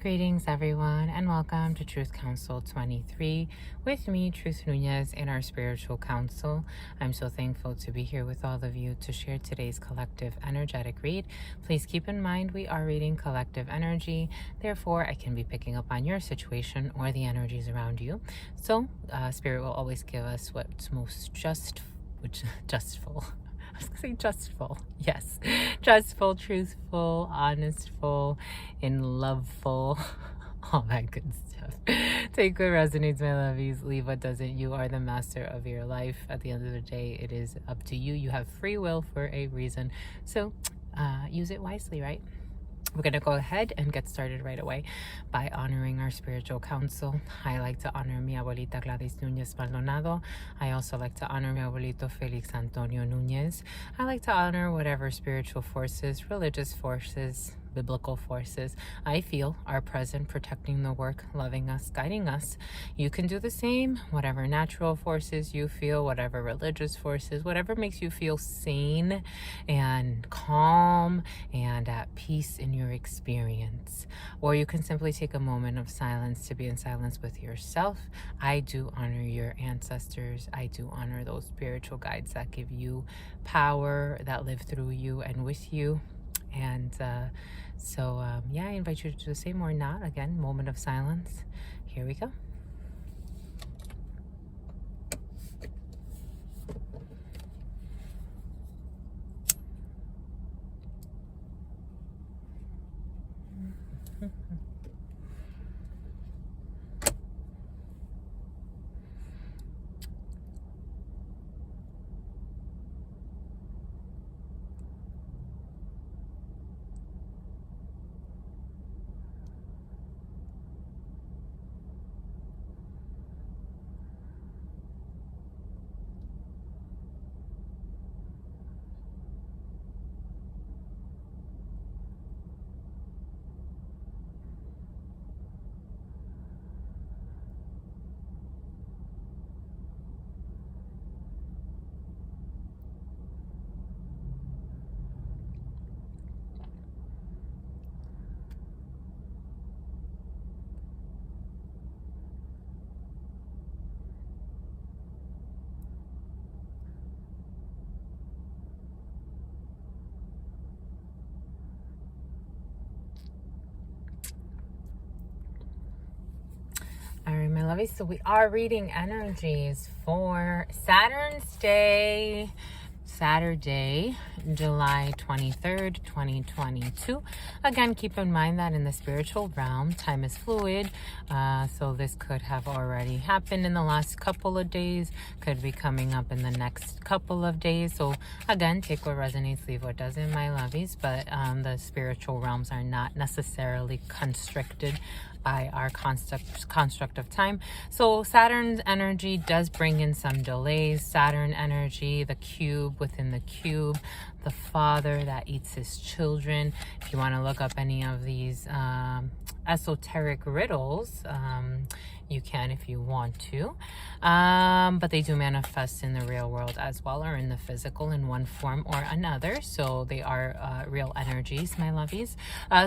Greetings, everyone, and welcome to Truth Council 23 with me, Truth Nunez, in our spiritual council. I'm so thankful to be here with all of you to share today's collective energetic read. Please keep in mind we are reading collective energy, therefore I can be picking up on your situation or the energies around you. So Spirit will always give us what's most justful. I was going to say justful. Yes. Justful, truthful, honestful, and loveful. All that good stuff. Take what resonates, my lovies. Leave what doesn't. You are the master of your life. At the end of the day, it is up to you. You have free will for a reason. So use it wisely, right? We're going to go ahead and get started right away by honoring our spiritual council. I like to honor mi abuelita Gladys Nunez Maldonado. I also like to honor mi abuelito Felix Antonio Nunez. I like to honor whatever spiritual forces, religious forces, biblical forces I feel are present, protecting the work, loving us, guiding us. You can do the same. Whatever natural forces you feel, whatever religious forces, whatever makes you feel sane and calm and at peace in your experience. Or you can simply take a moment of silence to be in silence with yourself. I do honor your ancestors. I do honor those spiritual guides that give you power, that live through you and with you. And I invite you to do the same or not. Again, moment of silence. Here we go. All right, my lovies, so we are reading energies for Saturn's Day, Saturday, July 23rd, 2022. Again, keep in mind that in the spiritual realm, time is fluid, so this could have already happened in the last couple of days, could be coming up in the next couple of days. So again, take what resonates, leave what doesn't, my lovies, but the realms are not necessarily constricted by our construct of time. So Saturn's energy does bring in some delays. Saturn energy, the cube within the cube, the father that eats his children. If you want to look up any of these esoteric riddles, you can if you want to, but they do manifest in the real world as well, or in the physical in one form or another. So they are real energies, my lovies.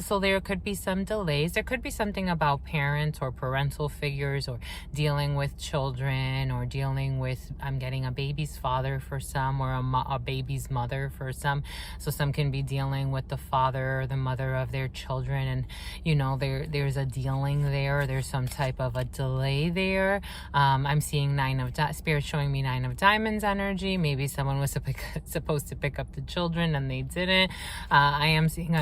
So there could be some delays. There could be something about parents or parental figures, or dealing with children, or dealing with, I'm getting a baby's father for some, or a baby's mother for some. So some can be dealing with the father or the mother of their children, and you know, there's a dealing there. There's some type of a delay there. I'm seeing Spirit showing me 9 of Diamonds energy. Maybe someone was supposed to pick up the children and they didn't. I am seeing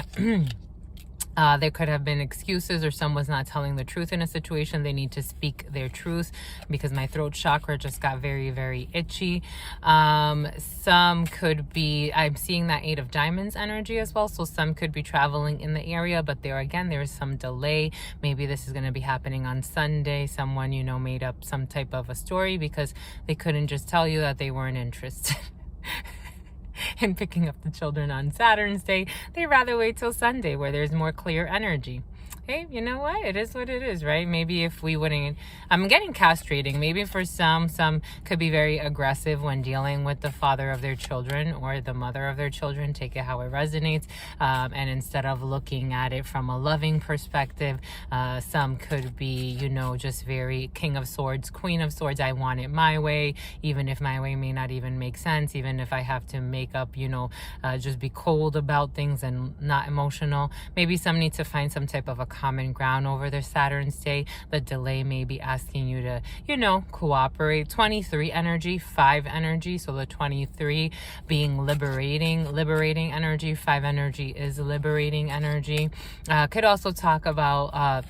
there could have been excuses, or someone's not telling the truth in a situation. They need to speak their truth, because my throat chakra just got very, very itchy. Some could be, I'm seeing that 8 of Diamonds energy as well. So some could be traveling in the area, but there is some delay. Maybe this is going to be happening on Sunday. Someone, made up some type of a story because they couldn't just tell you that they weren't interested in picking up the children on Saturn's Day. They rather wait till Sunday, where there's more clear energy. hey, you know what? It is what it is, right? Maybe if we wouldn't, I'm getting castrating. Maybe for some could be very aggressive when dealing with the father of their children or the mother of their children. Take it how it resonates. And instead of looking at it from a loving perspective, some could be, you know, just very King of Swords, Queen of Swords. I want it my way, even if my way may not even make sense, even if I have to make up, you know, just be cold about things and not emotional. Maybe some need to find some type of a common ground over their Saturn's day. The delay may be asking you to, you know, cooperate. 23 energy, 5 energy. So the 23 being liberating energy. 5 energy is liberating energy. Could also talk about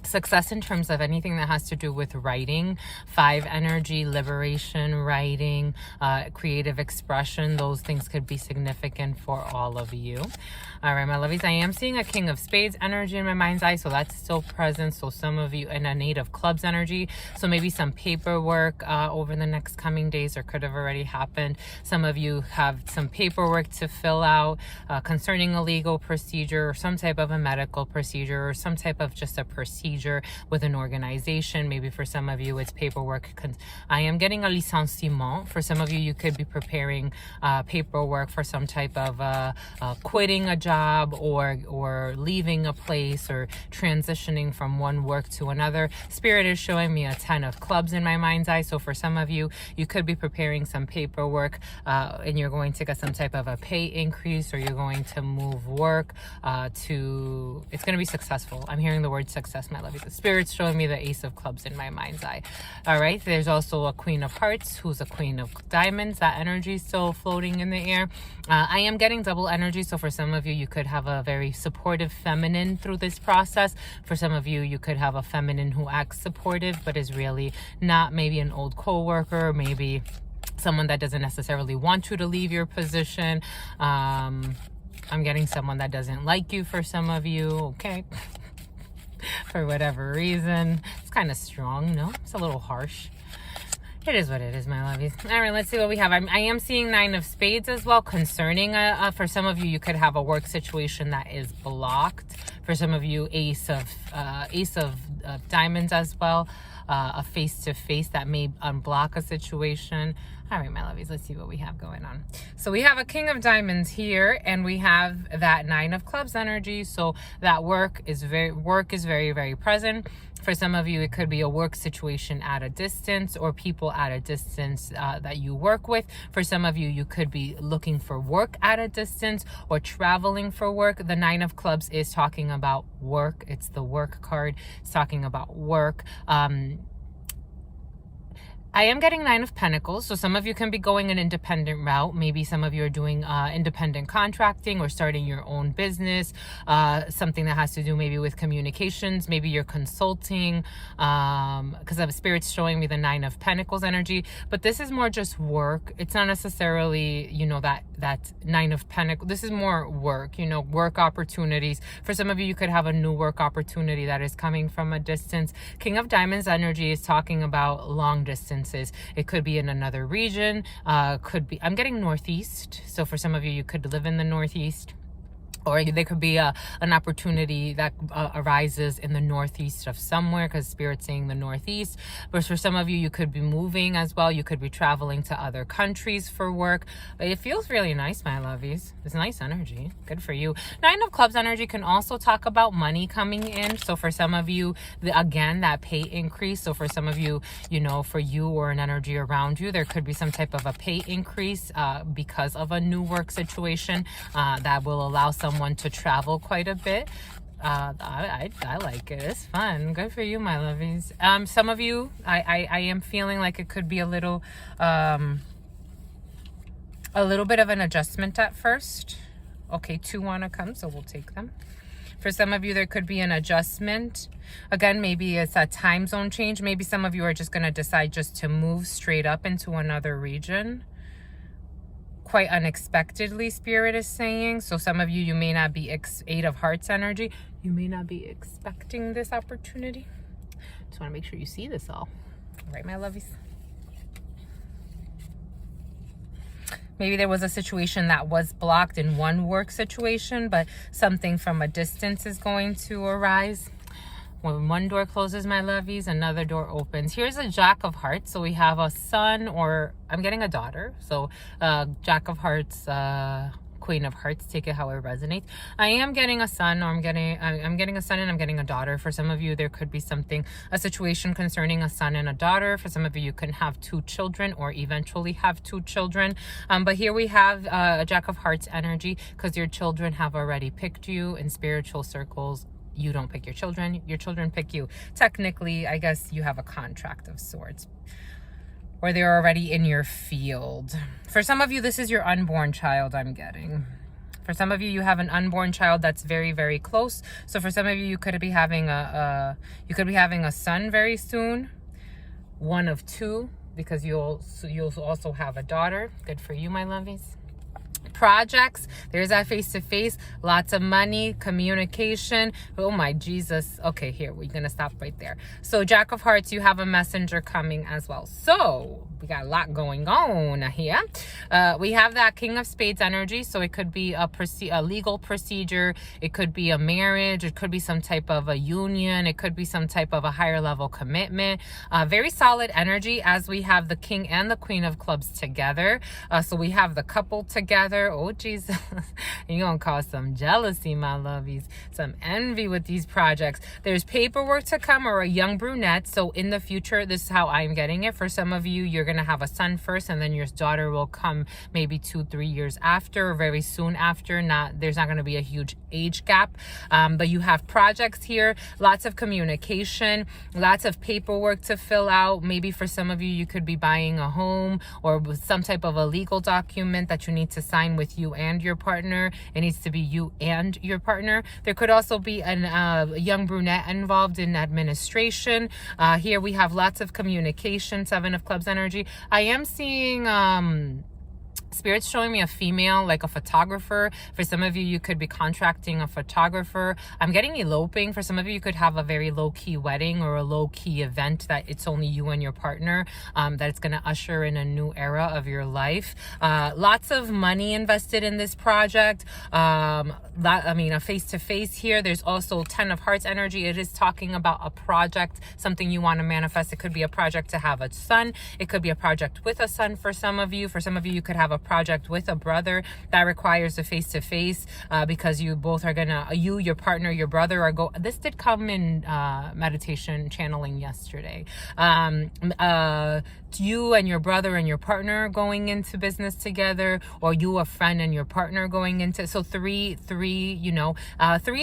success in terms of anything that has to do with writing. 5 energy, liberation, writing, creative expression. Those things could be significant for all of you. All right, my lovies, I am seeing a King of Spades energy in my mind's eye, so that's still present. So some of you, and a Eight of Clubs energy, so maybe some paperwork over the next coming days, or could have already happened. Some of you have some paperwork to fill out concerning a legal procedure, or some type of a medical procedure, or some type of just a procedure with an organization. Maybe for some of you it's paperwork. I am getting a licenciement. For some of you, you could be preparing paperwork for some type of quitting a job, or leaving a place, or transitioning from one work to another. Spirit is showing me a 10 of Clubs in my mind's eye. So for some of you, you could be preparing some paperwork and you're going to get some type of a pay increase, or you're going to move work it's going to be successful. I'm hearing the word success, my love. The Spirit's showing me the Ace of Clubs in my mind's eye. All right, there's also a Queen of Hearts who's a Queen of Diamonds. That energy is still floating in the air. I am getting double energy. So for some of you, you could have a very supportive feminine through this process. For some of you, you could have a feminine who acts supportive but is really not. Maybe an old co-worker, maybe someone that doesn't necessarily want you to leave your position. I'm getting someone that doesn't like you for some of you, okay? For whatever reason. It's kind of strong, no? It's a little harsh. It is what it is, my lovies. All right, let's see what we have. I am seeing 9 of Spades as well. Concerning, for some of you, you could have a work situation that is blocked. For some of you, Ace of Diamonds as well. A face-to-face that may unblock a situation. All right, my lovies, let's see what we have going on. So we have a King of Diamonds here, and we have that 9 of Clubs energy. So that work is very, very present. For some of you, it could be a work situation at a distance, or people at a distance that you work with. For some of you, you could be looking for work at a distance, or traveling for work. The 9 of Clubs is talking about work. It's the work card. It's talking about work. I am getting 9 of Pentacles, so some of you can be going an independent route. Maybe some of you are doing independent contracting, or starting your own business, something that has to do maybe with communications. Maybe you're consulting, because the Spirit's showing me the 9 of Pentacles energy. But this is more just work. It's not necessarily, you know, that 9 of Pentacles. This is more work, you know, work opportunities. For some of you, you could have a new work opportunity that is coming from a distance. King of Diamonds energy is talking about long distance. It could be in another region, could be, I'm getting Northeast. So for some of you, you could live in the Northeast. Or there could be an opportunity that arises in the Northeast of somewhere, because Spirit's saying the Northeast. But for some of you, you could be moving as well. You could be traveling to other countries for work. But it feels really nice, my lovies. It's nice energy. Good for you. 9 of Clubs energy can also talk about money coming in. So for some of you, again, that pay increase. So for some of you, you know, for you or an energy around you, there could be some type of a pay increase because of a new work situation that will allow someone to travel quite a bit. I like it. It's fun. Good for you, my lovies. Some of you, I am feeling like it could be a little bit of an adjustment at first. Okay, 2 want to come, so we'll take them. For some of you, there could be an adjustment. Again, maybe it's a time zone change. Maybe some of you are just going to decide just to move straight up into another region. Quite unexpectedly, Spirit is saying. So some of you, you may not be 8 of Hearts energy. You may not be expecting this opportunity. Just want to make sure you see this all. All right, my lovies. Maybe there was a situation that was blocked in one work situation, but something from a distance is going to arise. When one door closes, my lovies, another door opens. Here's a Jack of Hearts. So we have a son, or I'm getting a daughter. So Jack of Hearts, Queen of Hearts, take it how it resonates. I am getting a son, or I'm getting a son and I'm getting a daughter. For some of you, there could be a situation concerning a son and a daughter. For some of you can have 2 children or eventually have 2 children. But here we have a Jack of Hearts energy, because your children have already picked you in spiritual circles. You don't pick your children pick you. Technically, I guess you have a contract of sorts, or they're already in your field. For some of you, this is your unborn child, I'm getting. For some of you, you have an unborn child that's very, very close. So for some of you, you could be having a son very soon, one of 2, because you'll also have a daughter. Good for you, my lovies. Projects, there's that face-to-face, lots of money, communication. Oh my Jesus. Okay, here we're gonna stop right there. So Jack of Hearts, you have a messenger coming as well. So we got a lot going on here. We have that King of Spades energy. So it could be a legal procedure, it could be a marriage, it could be some type of a union, it could be some type of a higher level commitment. Very solid energy, as we have the King and the Queen of Clubs together. So we have the couple together. Oh Jesus, you're gonna cause some jealousy, my lovies, some envy with these projects. There's paperwork to come, or a young brunette. So in the future, this is how I'm getting it. For some of you, you're gonna have a son first, and then your daughter will come maybe 2-3 years after, or very soon after. There's not gonna be a huge age gap, but you have projects here, lots of communication, lots of paperwork to fill out. Maybe for some of you, you could be buying a home, or with some type of a legal document that you need to sign with you and your partner. It needs to be you and your partner. There could also be a young brunette involved in administration. Here we have lots of communication, 7 of Clubs energy. I am seeing Spirit's showing me a female, like a photographer. For some of you, you could be contracting a photographer. I'm getting eloping. For some of you, you could have a very low-key wedding, or a low-key event that it's only you and your partner, that it's going to usher in a new era of your life. Lots of money invested in this project. A face-to-face here. There's also 10 of Hearts energy. It is talking about a project, something you want to manifest. It could be a project to have a son. It could be a project with a son for some of you. For some of you, you could have a project with a brother that requires a face-to-face, because you both are gonna, your partner, your brother are this did come in meditation channeling yesterday. You and your brother and your partner going into business together, or you, a friend, and your partner going into, so three, 3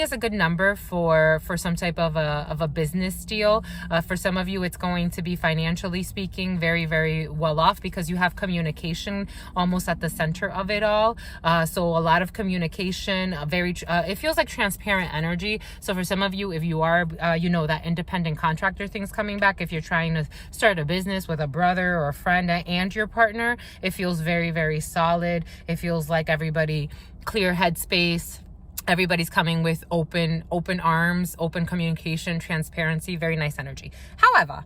is a good number for some type of a business deal. For some of you, it's going to be, financially speaking, very, very well off, because you have communication almost at the center of it all. So a lot of communication, it feels like transparent energy. So for some of you, if you are, that independent contractor thing's coming back, if you're trying to start a business with a brother or a friend and your partner, it feels very, very solid. It feels like everybody, clear headspace. Everybody's coming with open arms, open communication, transparency, very nice energy. However,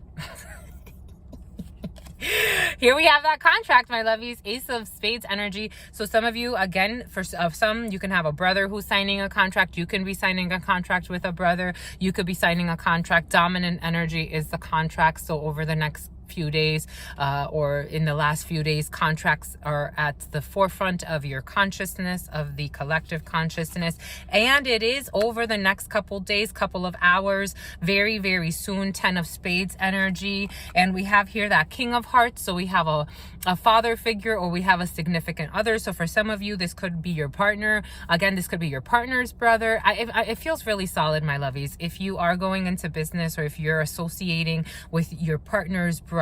here we have that contract, my lovies, Ace of Spades energy. So some of you, again, for some, you can have a brother who's signing a contract. You can be signing a contract with a brother. You could be signing a contract. Dominant energy is the contract. So over the next few days, or in the last few days, contracts are at the forefront of your consciousness, of the collective consciousness, and it is over the next couple days, couple of hours, very, very soon. 10 of Spades energy, and we have here that King of Hearts. So we have a father figure, or we have a significant other. So for some of you, this could be your partner. Again, this could be your partner's brother. It feels really solid, my lovies. If you are going into business, or if you're associating with your partner's brother,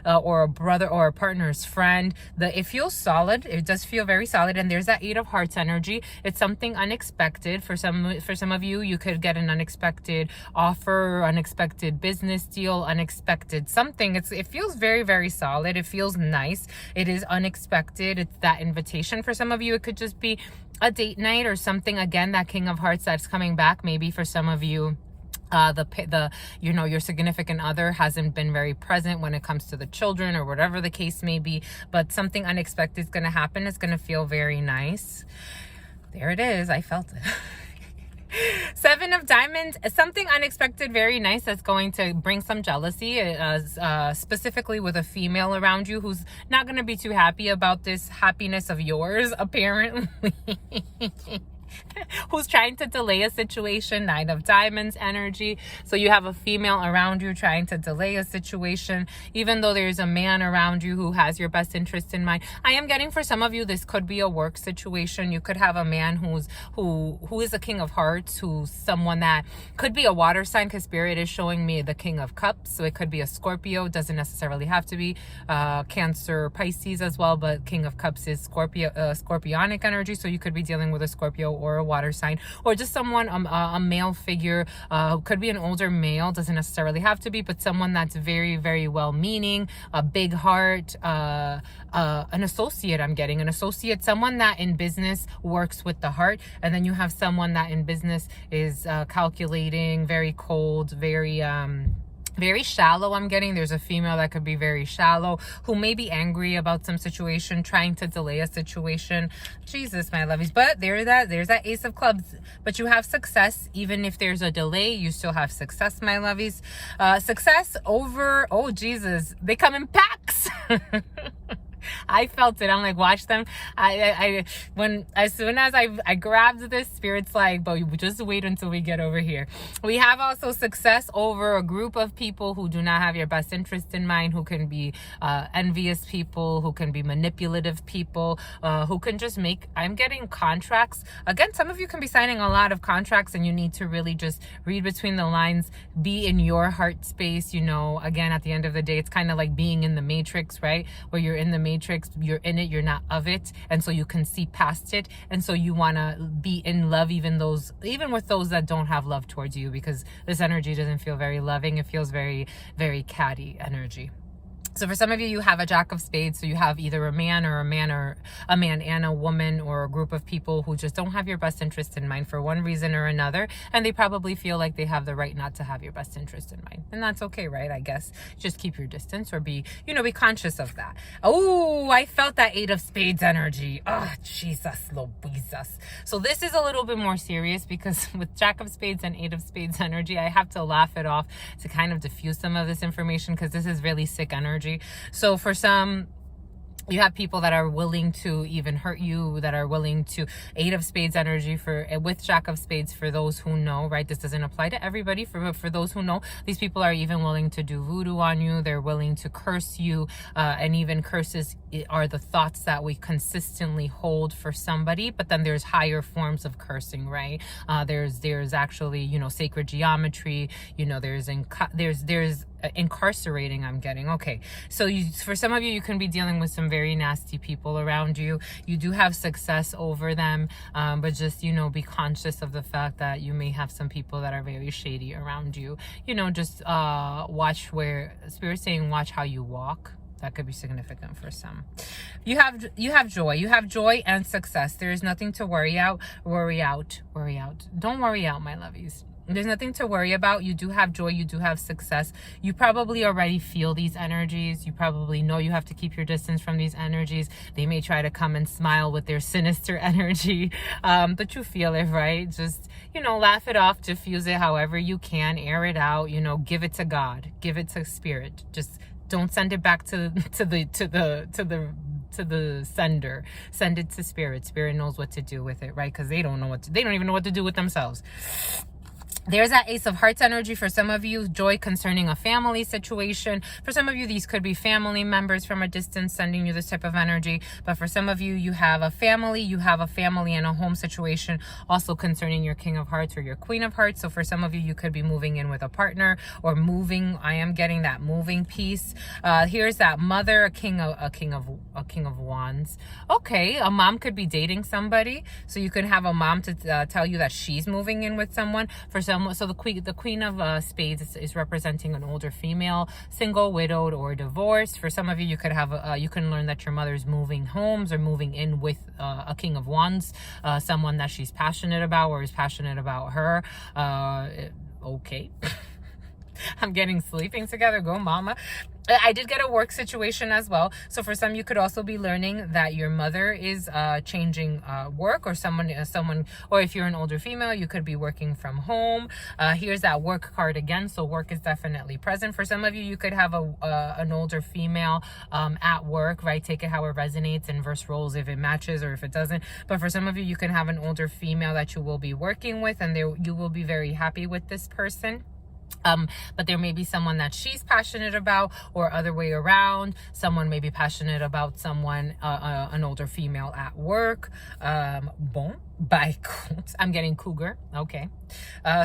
or a brother or a partner's friend, it feels solid. It does feel very solid. And there's that 8 of Hearts energy. It's something unexpected. For some of you, you could get an unexpected offer, or unexpected business deal, unexpected something. It feels very, very solid. It feels nice. It is unexpected. It's that invitation. For some of you, it could just be a date night or something. Again, that King of Hearts that's coming back. Maybe for some of you, your significant other hasn't been very present when it comes to the children or whatever the case may be, but something unexpected is going to happen. It's going to feel very nice. There it is. I felt it. Seven of Diamonds, something unexpected, very nice, that's going to bring some jealousy, specifically with a female around you who's not going to be too happy about this happiness of yours, apparently. Who's trying to delay a situation. Nine of Diamonds energy. So you have a female around you trying to delay a situation, even though there's a man around you who has your best interest in mind. I am getting, for some of you, this could be a work situation. You could have a man who is a King of Hearts, who's someone that could be a water sign, because Spirit is showing me the King of Cups. So it could be a Scorpio. Doesn't necessarily have to be Cancer, Pisces as well, but King of Cups is Scorpionic energy. So you could be dealing with a Scorpio or a water sign, or just someone, a male figure, could be an older male, doesn't necessarily have to be, but someone that's very, very well meaning, a big heart, an associate. I'm getting an associate, someone that in business works with the heart. And then you have someone that in business is calculating, very cold, very shallow. I'm getting there's a female that could be very shallow, who may be angry about some situation, trying to delay a situation. Jesus, my lovies. But there's that Ace of Clubs. But you have success. Even if there's a delay, you still have success, my lovies. Success over, oh Jesus, they come in packs. I felt it. I'm like, watch them. As soon as I grabbed this, Spirit's like, but just wait until we get over here. We have also success over a group of people who do not have your best interest in mind, who can be envious people, who can be manipulative people, who can just I'm getting contracts. Again, some of you can be signing a lot of contracts, and you need to really just read between the lines, be in your heart space. Again, at the end of the day, it's kind of like being in the Matrix, right? Where you're in the Matrix, you're in it, you're not of it, and so you can see past it, and so you want to be in love even with those that don't have love towards you, because this energy doesn't feel very loving. It feels very, very catty energy. So for some of you, you have a Jack of Spades. So you have either a man and a woman, or a group of people who just don't have your best interest in mind for one reason or another. And they probably feel like they have the right not to have your best interest in mind. And that's okay, right? I guess just keep your distance, or be conscious of that. Oh, I felt that Eight of Spades energy. Oh, Jesus, Louises. So this is a little bit more serious, because with Jack of Spades and Eight of Spades energy, I have to laugh it off to kind of diffuse some of this information, because this is really sick energy. So for some, you have people that are willing to even hurt you, that are willing to, Eight of Spades energy with Jack of Spades, for those who know, right? This doesn't apply to everybody. For those who know, these people are even willing to do voodoo on you. They're willing to curse you, and even curses are the thoughts that we consistently hold for somebody. But then there's higher forms of cursing, right? There's actually, sacred geometry. There's incarcerating. I'm getting okay. So for some of you, you can be dealing with some very nasty people around you. You do have success over them, but just be conscious of the fact that you may have some people that are very shady around you. Just watch where Spirit's saying, watch how you walk. That could be significant for some. You have joy. You have joy and success. There is nothing to worry out. Don't worry out, my lovies. There's nothing to worry about. You do have joy. You do have success. You probably already feel these energies. You probably know you have to keep your distance from these energies. They may try to come and smile with their sinister energy, but you feel it, right? Just, laugh it off, diffuse it however you can, air it out, give it to God, give it to Spirit. Just don't send it back to the sender. Send it to Spirit. Spirit knows what to do with it, right? Because they don't even know what to do with themselves. There's that Ace of Hearts energy for some of you. Joy concerning a family situation. For some of you, these could be family members from a distance sending you this type of energy. But for some of you, you have a family and a home situation also concerning your King of Hearts or your Queen of Hearts. So for some of you, you could be moving in with a partner, or moving. I am getting that moving piece. Here's that mother, a king of wands. Okay, a mom could be dating somebody. So you could have a mom to tell you that she's moving in with someone. So the Queen of Spades is representing an older female, single, widowed, or divorced. For some of you, you could have you can learn that your mother's moving homes or moving in with a King of Wands, someone that she's passionate about or is passionate about her. Okay. okay. I'm getting sleeping together. Go mama. I did get a work situation as well. So for some, you could also be learning that your mother is changing work, or someone, or if you're an older female, you could be working from home. Here's that work card again. So work is definitely present. For some of you, you could have an older female at work, right? Take it how it resonates, inverse roles if it matches or if it doesn't. But for some of you, you can have an older female that you will be working with, and you will be very happy with this person. But there may be someone that she's passionate about, or other way around. Someone may be passionate about someone, an older female at work. Bon, by I'm getting cougar. Okay.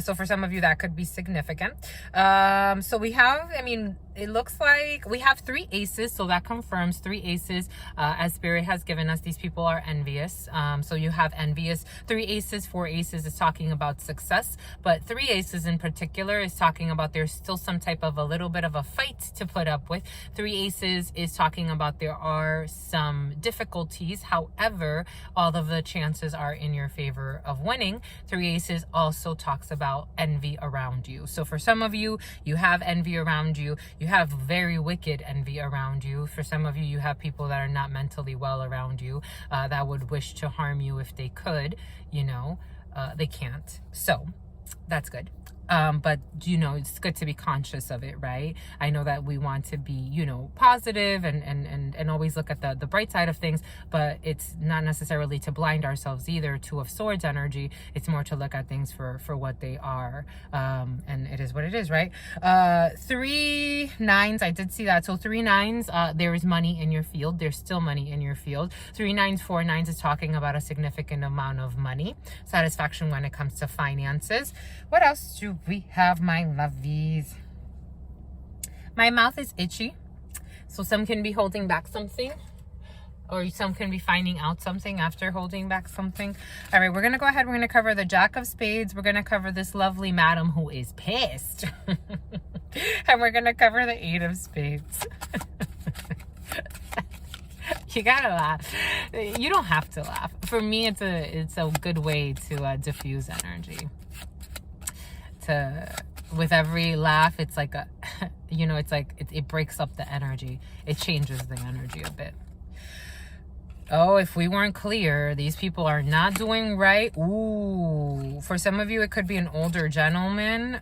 So for some of you, that could be significant. So we have, I mean, it looks like we have 3 aces. So that confirms 3 aces, as Spirit has given us. These people are envious. So you have envious. 3 aces, 4 aces is talking about success, but 3 aces in particular is talking about there's still some type of a little bit of a fight to put up with. 3 aces is talking about there are some difficulties. However, all of the chances are in your favor of winning. 3 aces also talks about envy around you. So for some of you, you have envy around you. You have very wicked envy around you. For some of you, you have people that are not mentally well around you, that would wish to harm you if they could, you know, they can't. So that's good. But you know, it's good to be conscious of it, right? I know that we want to be, you know, positive and always look at the bright side of things, but it's not necessarily to blind ourselves either. 2 of Swords energy, it's more to look at things for what they are. And it is what it is, right? 3 9s, I did see that. So 3 9s, there is money in your field. There's still money in your field. 3 9s, 4 9s is talking about a significant amount of money, satisfaction when it comes to finances. What else do we have, my lovies? My mouth is itchy, so some can be holding back something, or some can be finding out something after holding back something. All right, we're gonna go ahead. We're gonna cover the Jack of Spades. We're gonna cover this lovely madam who is pissed. And we're gonna cover the 8 of Spades. You gotta laugh. You don't have to laugh. For me, it's a good way to diffuse energy. With every laugh, it's like a, you know, it's like it breaks up the energy. It changes the energy a bit. Oh, if we weren't clear, these people are not doing right. Ooh, for some of you, it could be an older gentleman.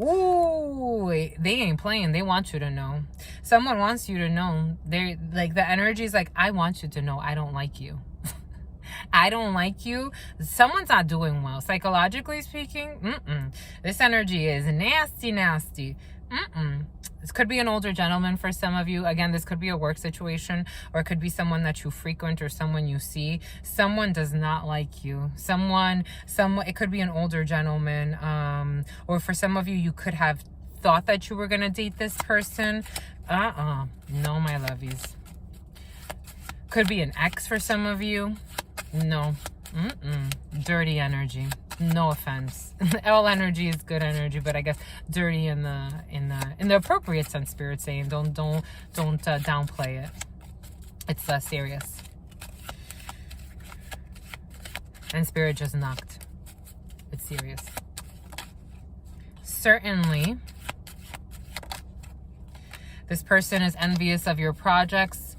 Ooh, they ain't playing. They want you to know. Someone wants you to know. They're like, the energy is like, I want you to know I don't like you. I don't like you. Someone's not doing well. Psychologically speaking, this energy is nasty, nasty. This could be an older gentleman for some of you. Again, this could be a work situation, or it could be someone that you frequent or someone you see. Someone does not like you. Someone, it could be an older gentleman. Or for some of you, you could have thought that you were going to date this person. No, my lovies. Could be an ex for some of you. No. Dirty energy. No offense. All energy is good energy, but I guess dirty in the appropriate sense. Spirit saying don't downplay it. It's serious. And Spirit just knocked. It's serious. Certainly, this person is envious of your projects.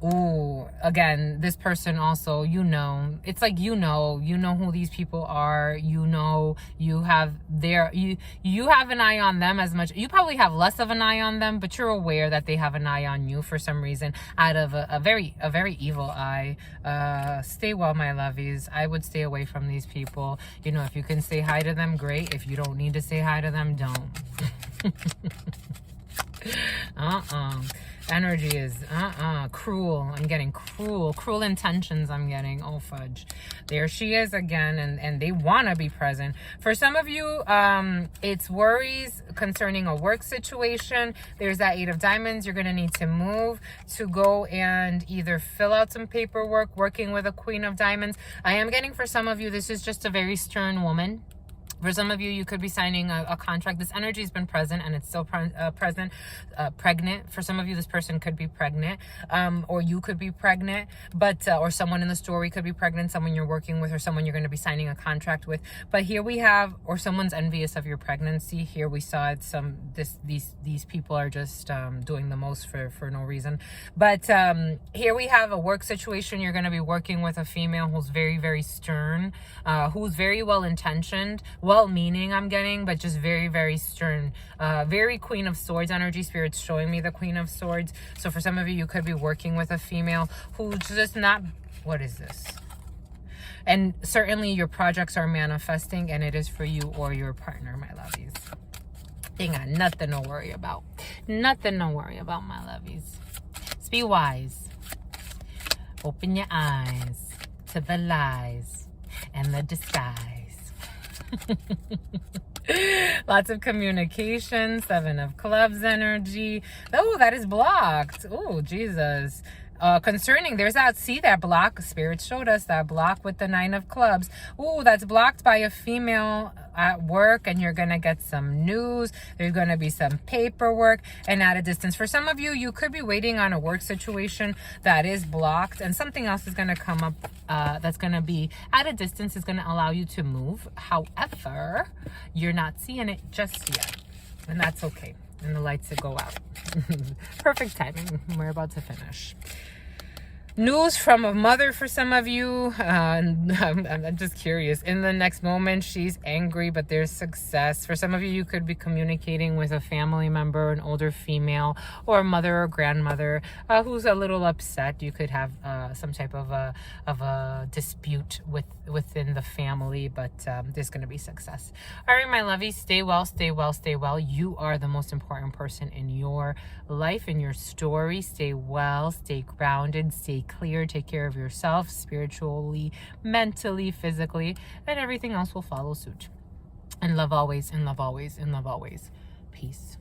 Ooh, again, this person also, you know, it's like, you know who these people are. You know, you have an eye on them as much. You probably have less of an eye on them, but you're aware that they have an eye on you for some reason, out of a very evil eye. Stay well, my lovies. I would stay away from these people. You know, if you can say hi to them, great. If you don't need to say hi to them, don't. Energy is cruel. I'm getting cruel intentions. I'm getting, oh fudge, there she is again. And they want to be present. For some of you, it's worries concerning a work situation. There's that 8 of Diamonds. You're going to need to move to go and either fill out some paperwork, working with a Queen of Diamonds. I am getting, for some of you, this is just a very stern woman. For some of you, you could be signing a contract. This energy has been present and it's still present. Pregnant. For some of you, this person could be pregnant, or you could be pregnant, but or someone in the story could be pregnant, someone you're working with, or someone you're going to be signing a contract with. But here we have, or someone's envious of your pregnancy. Here we saw it. These people are just doing the most for no reason. But here we have a work situation. You're going to be working with a female who's very, very stern, who's very well intentioned, well-meaning, I'm getting, but just very, very stern. Very Queen of Swords energy. Spirit's showing me the Queen of Swords. So for some of you, you could be working with a female who's just not, what is this? And certainly your projects are manifesting, and it is for you or your partner, my lovies. Ain't got nothing to worry about. Nothing to worry about, my lovies. Just be wise. Open your eyes to the lies and the disguise. Lots of communication. 7 of Clubs energy. Oh, that is blocked. Oh, Jesus. Concerning, there's that block. Spirit showed us that block with the 9 of Clubs. Oh, that's blocked by a female at work, and you're gonna get some news. There's gonna be some paperwork, and at a distance. For some of you, you could be waiting on a work situation that is blocked, and something else is gonna come up that's gonna be at a distance, is gonna allow you to move. However, you're not seeing it just yet, and that's okay. And the lights that go out. Perfect timing. We're about to finish. News from a mother for some of you. I'm just curious. In the next moment, she's angry, but there's success. For some of you, you could be communicating with a family member, an older female, or a mother or grandmother who's a little upset. You could have some type of a dispute within the family, but there's going to be success. All right, my lovies, stay well, stay well, stay well. You are the most important person in your life, in your story. Stay well, stay grounded, stay clear, take care of yourself spiritually, mentally, physically, and everything else will follow suit. And love always, and love always, and love always. Peace.